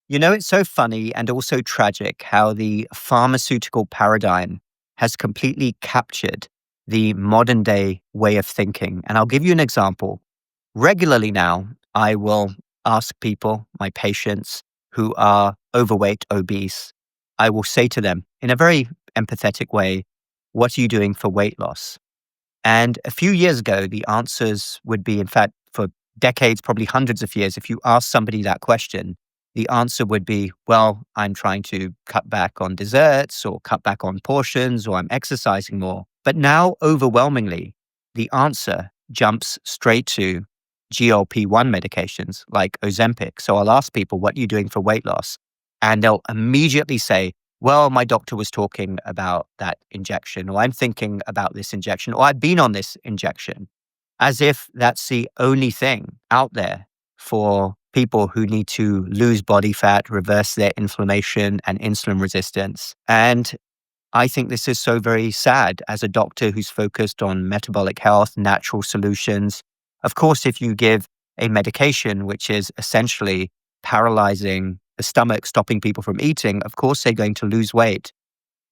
It's so funny and also tragic how the pharmaceutical paradigm has completely captured the modern day way of thinking. And I'll give you an example. Regularly now, I will ask people, my patients who are overweight, obese, I will say to them in a very empathetic way, what are you doing for weight loss? And a few years ago, the answers would be, in fact, for decades, probably hundreds of years, if you ask somebody that question, the answer would be, well, I'm trying to cut back on desserts or cut back on portions or I'm exercising more. But now, overwhelmingly, the answer jumps straight to GLP-1 medications like Ozempic. So I'll ask people, what are you doing for weight loss? And they'll immediately say, well, my doctor was talking about that injection, or I'm thinking about this injection, or I've been on this injection, as if that's the only thing out there for people who need to lose body fat, reverse their inflammation and insulin resistance. And I think this is so very sad as a doctor who's focused on metabolic health, natural solutions. Of course, if you give a medication which is essentially paralyzing the stomach, stopping people from eating, of course they're going to lose weight.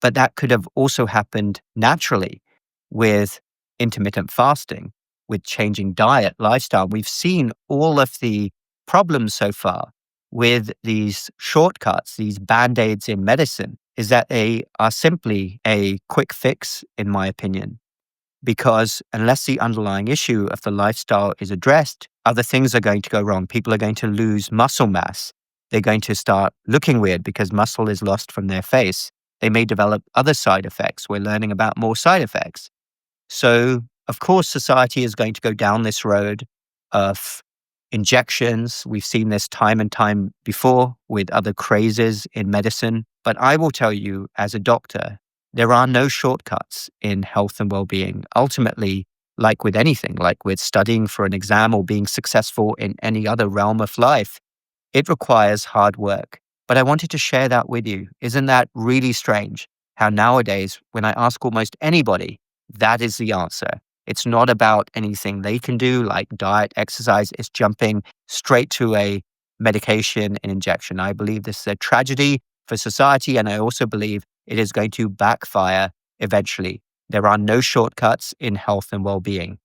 But that could have also happened naturally with intermittent fasting, with changing diet, lifestyle. We've seen all of the problems so far with these shortcuts, these band-aids in medicine, is that they are simply a quick fix, in my opinion. Because unless the underlying issue of the lifestyle is addressed, other things are going to go wrong. People are going to lose muscle mass. They're going to start looking weird because muscle is lost from their face. They may develop other side effects. We're learning about more side effects. So, of course, society is going to go down this road of injections. We've seen this time and time before with other crazes in medicine. But I will tell you, as a doctor, there are no shortcuts in health and well-being. Ultimately, like with anything, like with studying for an exam or being successful in any other realm of life, it requires hard work. But I wanted to share that with you. Isn't that really strange? How nowadays, when I ask almost anybody, that is the answer. It's not about anything they can do, like diet, exercise. It's jumping straight to a medication and injection. I believe this is a tragedy for society, and I also believe it is going to backfire eventually. There are no shortcuts in health and well-being.